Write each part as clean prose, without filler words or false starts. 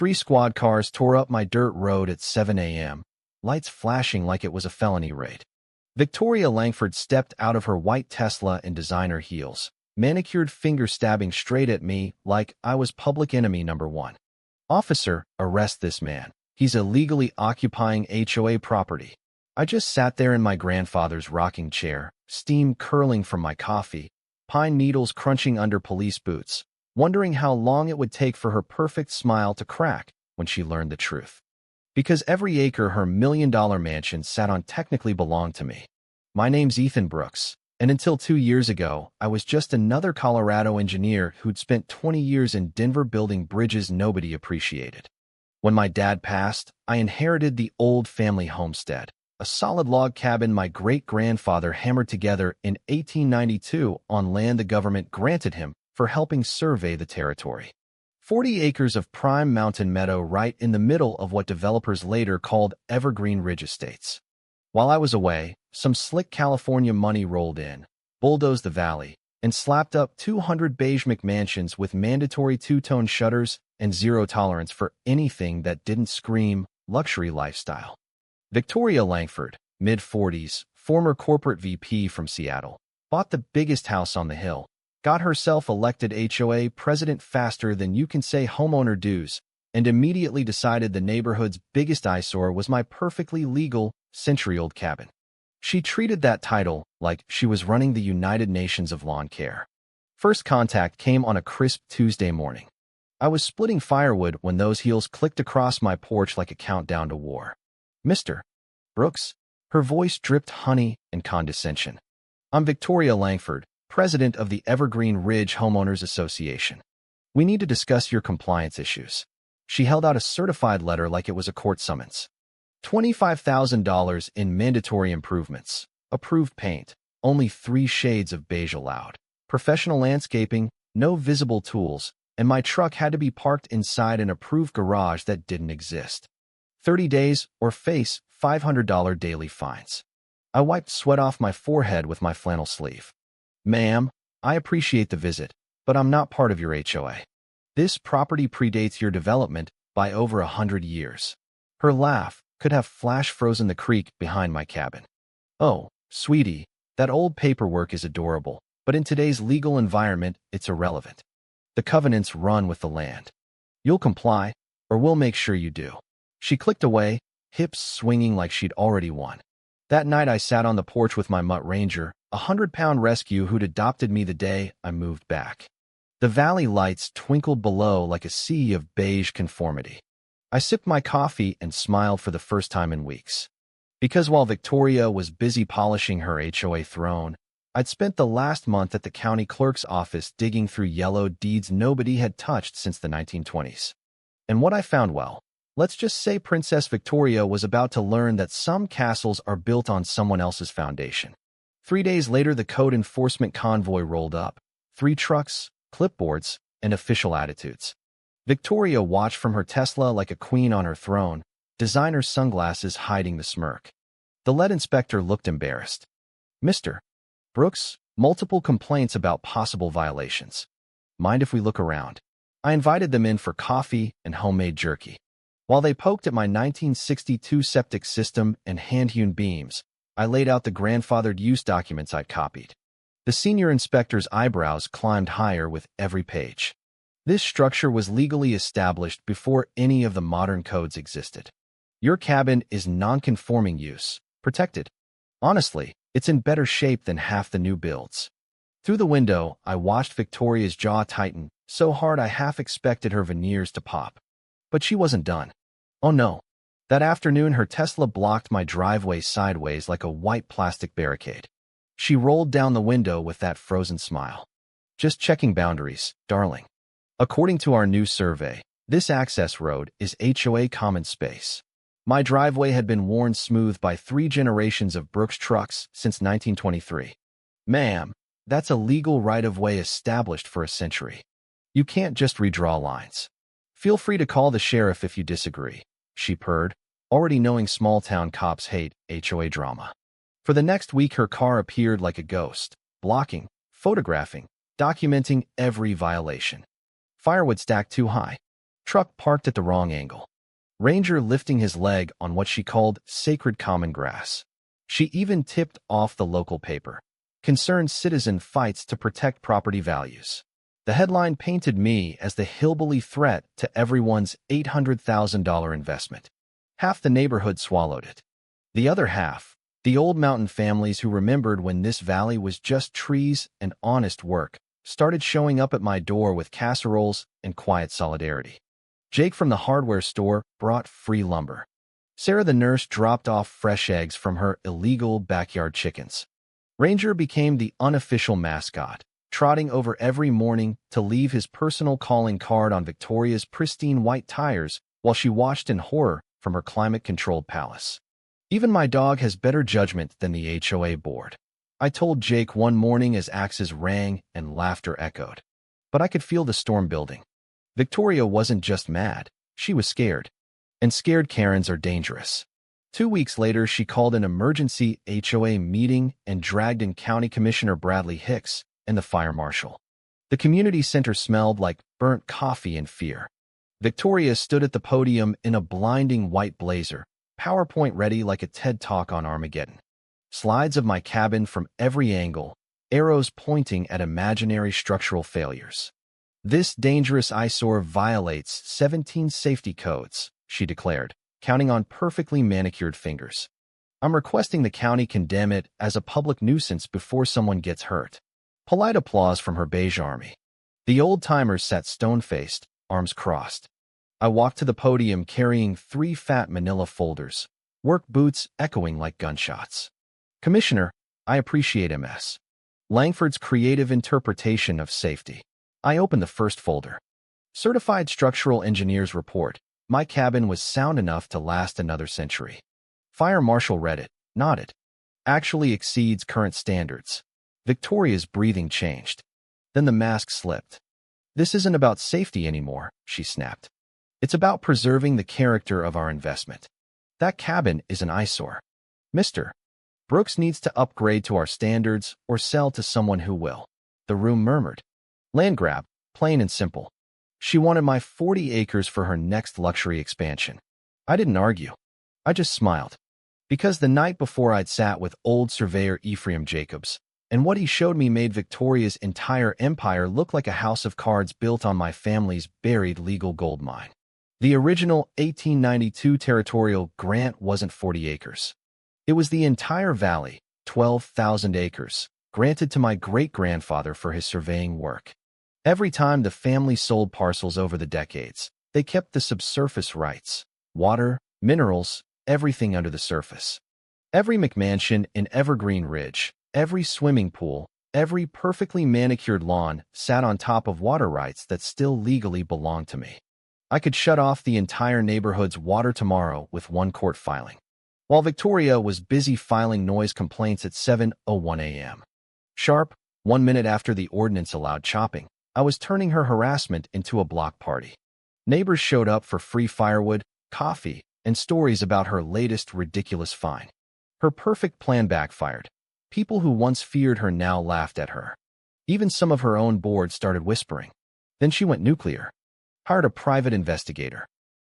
3 squad cars tore up my dirt road at 7 a.m., lights flashing like it was a felony raid. Victoria Langford stepped out of her white Tesla in designer heels, manicured finger stabbing straight at me like I was public enemy number 1. "Officer, arrest this man. He's illegally occupying HOA property." I just sat there in my grandfather's rocking chair, steam curling from my coffee, pine needles crunching under police boots, wondering how long it would take for her perfect smile to crack when she learned the truth. Because every acre her million-dollar mansion sat on technically belonged to me. My name's Ethan Brooks, and until 2 years ago, I was just another Colorado engineer who'd spent 20 years in Denver building bridges nobody appreciated. When my dad passed, I inherited the old family homestead, a solid log cabin my great-grandfather hammered together in 1892 on land the government granted him for helping survey the territory. 40 acres of prime mountain meadow right in the middle of what developers later called Evergreen Ridge Estates. While I was away, some slick California money rolled in, bulldozed the valley, and slapped up 200 beige McMansions with mandatory two-tone shutters and zero tolerance for anything that didn't scream luxury lifestyle. Victoria Langford, mid-40s, former corporate VP from Seattle, bought the biggest house on the hill, got herself elected HOA president faster than you can say homeowner dues, and immediately decided the neighborhood's biggest eyesore was my perfectly legal, century-old cabin. She treated that title like she was running the United Nations of lawn care. First contact came on a crisp Tuesday morning. I was splitting firewood when those heels clicked across my porch like a countdown to war. "Mr. Brooks?" Her voice dripped honey and condescension. "I'm Victoria Langford, president of the Evergreen Ridge Homeowners Association. We need to discuss your compliance issues." She held out a certified letter like it was a court summons. $25,000 in mandatory improvements, approved paint, only 3 shades of beige allowed, professional landscaping, no visible tools, and my truck had to be parked inside an approved garage that didn't exist. 30 days or face $500 daily fines. I wiped sweat off my forehead with my flannel sleeve. "Ma'am, I appreciate the visit, but I'm not part of your HOA. This property predates your development by over 100 years." Her laugh could have flash-frozen the creek behind my cabin. "Oh, sweetie, that old paperwork is adorable, but in today's legal environment, it's irrelevant. The covenants run with the land. You'll comply, or we'll make sure you do." She clicked away, hips swinging like she'd already won. That night I sat on the porch with my mutt ranger, a 100-pound rescue who'd adopted me the day I moved back. The valley lights twinkled below like a sea of beige conformity. I sipped my coffee and smiled for the first time in weeks. Because while Victoria was busy polishing her HOA throne, I'd spent the last month at the county clerk's office digging through yellow deeds nobody had touched since the 1920s. And what I found, well, let's just say Princess Victoria was about to learn that some castles are built on someone else's foundation. 3 days later, the code enforcement convoy rolled up. 3 trucks, clipboards, and official attitudes. Victoria watched from her Tesla like a queen on her throne, designer sunglasses hiding the smirk. The lead inspector looked embarrassed. "Mr. Brooks, multiple complaints about possible violations. Mind if we look around?" I invited them in for coffee and homemade jerky. While they poked at my 1962 septic system and hand-hewn beams, I laid out the grandfathered use documents I'd copied. The senior inspector's eyebrows climbed higher with every page. This structure was legally established before any of the modern codes existed. Your cabin is non-conforming use, protected. Honestly, it's in better shape than half the new builds. Through the window, I watched Victoria's jaw tighten, so hard I half expected her veneers to pop. But she wasn't done. Oh no. That afternoon, her Tesla blocked my driveway sideways like a white plastic barricade. She rolled down the window with that frozen smile. "Just checking boundaries, darling. According to our new survey, this access road is HOA common space. My driveway had been worn smooth by 3 generations of Brooks trucks since 1923. Ma'am, that's a legal right-of-way established for a century. You can't just redraw lines. Feel free to call the sheriff if you disagree," she purred, already knowing small-town cops hate HOA drama. For the next week, her car appeared like a ghost, blocking, photographing, documenting every violation. Firewood stacked too high. Truck parked at the wrong angle. Ranger lifting his leg on what she called sacred common grass. She even tipped off the local paper. Concerned citizen fights to protect property values. The headline painted me as the hillbilly threat to everyone's $800,000 investment. Half the neighborhood swallowed it. The other half, the old mountain families who remembered when this valley was just trees and honest work, started showing up at my door with casseroles and quiet solidarity. Jake from the hardware store brought free lumber. Sarah the nurse dropped off fresh eggs from her illegal backyard chickens. Ranger became the unofficial mascot, trotting over every morning to leave his personal calling card on Victoria's pristine white tires while she watched in horror from her climate-controlled palace. Even my dog has better judgment than the HOA board, I told Jake one morning as axes rang and laughter echoed. But I could feel the storm building. Victoria wasn't just mad, she was scared. And scared Karens are dangerous. 2 weeks later, she called an emergency HOA meeting and dragged in County Commissioner Bradley Hicks and the fire marshal. The community center smelled like burnt coffee and fear. Victoria stood at the podium in a blinding white blazer, PowerPoint ready like a TED Talk on Armageddon. Slides of my cabin from every angle, arrows pointing at imaginary structural failures. This dangerous eyesore violates 17 safety codes, she declared, counting on perfectly manicured fingers. I'm requesting the county condemn it as a public nuisance before someone gets hurt. Polite applause from her beige army. The old-timers sat stone-faced, arms crossed. I walked to the podium carrying 3 fat manila folders, work boots echoing like gunshots. Commissioner, I appreciate Ms. Langford's creative interpretation of safety. I opened the first folder. Certified Structural Engineer's Report. My cabin was sound enough to last another century. Fire Marshal read it, nodded. Actually exceeds current standards. Victoria's breathing changed. Then the mask slipped. This isn't about safety anymore, she snapped. It's about preserving the character of our investment. That cabin is an eyesore. Mr. Brooks needs to upgrade to our standards or sell to someone who will. The room murmured. Land grab, plain and simple. She wanted my 40 acres for her next luxury expansion. I didn't argue. I just smiled. Because the night before I'd sat with old surveyor Ephraim Jacobs, and what he showed me made Victoria's entire empire look like a house of cards built on my family's buried legal gold mine. The original 1892 territorial grant wasn't 40 acres. It was the entire valley, 12,000 acres, granted to my great-grandfather for his surveying work. Every time the family sold parcels over the decades, they kept the subsurface rights, water, minerals, everything under the surface. Every McMansion in Evergreen Ridge, every swimming pool, every perfectly manicured lawn sat on top of water rights that still legally belonged to me. I could shut off the entire neighborhood's water tomorrow with one court filing. While Victoria was busy filing noise complaints at 7:01 a.m. Sharp, 1 minute after the ordinance allowed chopping, I was turning her harassment into a block party. Neighbors showed up for free firewood, coffee, and stories about her latest ridiculous find. Her perfect plan backfired. People who once feared her now laughed at her. Even some of her own board started whispering. Then she went nuclear. Hired a private investigator.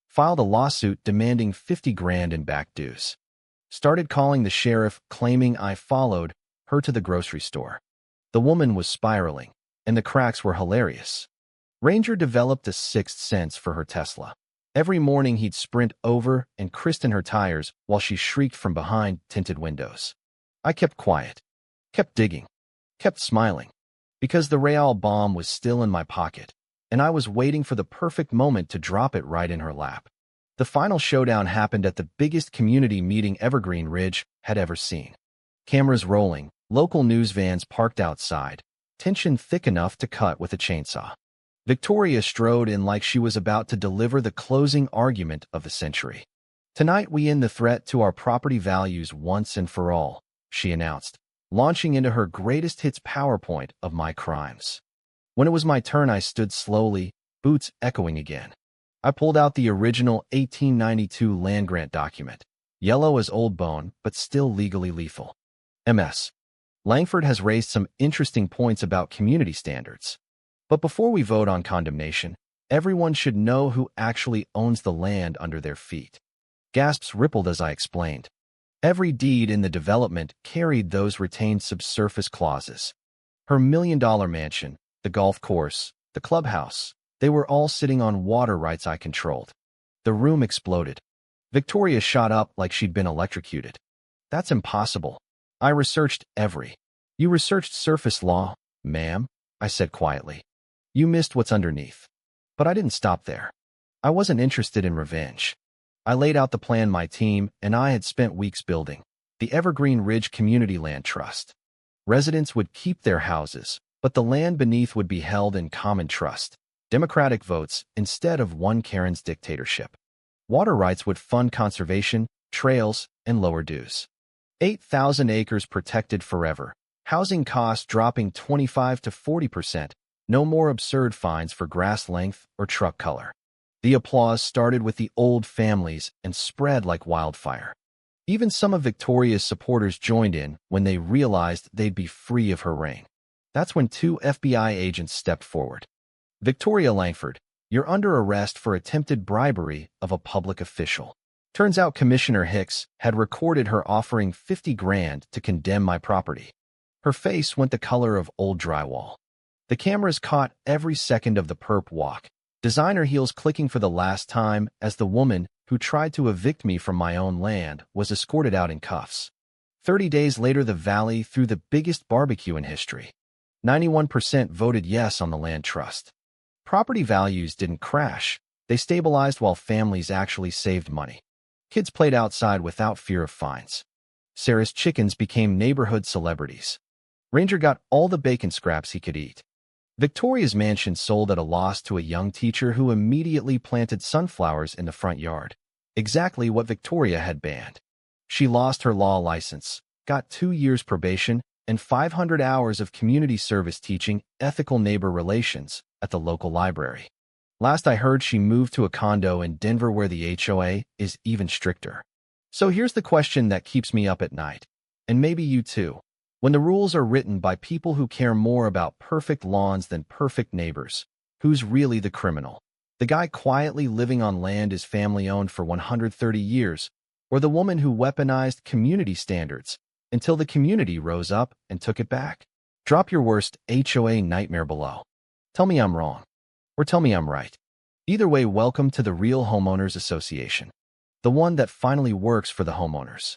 Filed a lawsuit demanding 50 grand in back dues. Started calling the sheriff, claiming I followed her to the grocery store. The woman was spiraling, and the cracks were hilarious. Ranger developed a sixth sense for her Tesla. Every morning he'd sprint over and christen her tires while she shrieked from behind tinted windows. I kept quiet, kept digging, kept smiling, because the Real bomb was still in my pocket, and I was waiting for the perfect moment to drop it right in her lap. The final showdown happened at the biggest community meeting Evergreen Ridge had ever seen. Cameras rolling, local news vans parked outside, tension thick enough to cut with a chainsaw. Victoria strode in like she was about to deliver the closing argument of the century. Tonight we end the threat to our property values once and for all, she announced, launching into her greatest hits PowerPoint of my crimes. When it was my turn, I stood slowly, boots echoing again. I pulled out the original 1892 land grant document, yellow as old bone, but still legally lethal. Ms. Langford has raised some interesting points about community standards. But before we vote on condemnation, Everyone should know who actually owns the land under their feet. Gasps rippled as I explained. Every deed in the development carried those retained subsurface clauses. Her million-dollar mansion, the golf course, the clubhouse, they were all sitting on water rights I controlled. The room exploded. Victoria shot up like she'd been electrocuted. That's impossible. I researched every. You researched surface law, ma'am, I said quietly. You missed what's underneath. But I didn't stop there. I wasn't interested in revenge. I laid out the plan my team and I had spent weeks building. The Evergreen Ridge Community Land Trust. Residents would keep their houses, but the land beneath would be held in common trust. Democratic votes instead of one Karen's dictatorship. Water rights would fund conservation, trails, and lower dues. 8,000 acres protected forever. Housing costs dropping 25 to 40%. No more absurd fines for grass length or truck color. The applause started with the old families and spread like wildfire. Even some of Victoria's supporters joined in when they realized they'd be free of her reign. That's when 2 FBI agents stepped forward. Victoria Langford, you're under arrest for attempted bribery of a public official. Turns out Commissioner Hicks had recorded her offering 50 grand to condemn my property. Her face went the color of old drywall. The cameras caught every second of the perp walk, designer heels clicking for the last time as the woman who tried to evict me from my own land was escorted out in cuffs. 30 days later, the valley threw the biggest barbecue in history. 91% voted yes on the land trust. Property values didn't crash. They stabilized while families actually saved money. Kids played outside without fear of fines. Sarah's chickens became neighborhood celebrities. Ranger got all the bacon scraps he could eat. Victoria's mansion sold at a loss to a young teacher who immediately planted sunflowers in the front yard. Exactly what Victoria had banned. She lost her law license, got 2 years probation, and 500 hours of community service teaching ethical neighbor relations at the local library. Last I heard, she moved to a condo in Denver where the HOA is even stricter. So here's the question that keeps me up at night, and maybe you too. When the rules are written by people who care more about perfect lawns than perfect neighbors, who's really the criminal? The guy quietly living on land his family owned for 130 years, or the woman who weaponized community standards until the community rose up and took it back? Drop your worst HOA nightmare below. Tell me I'm wrong, or tell me I'm right. Either way, welcome to the Real Homeowners Association, the one that finally works for the homeowners.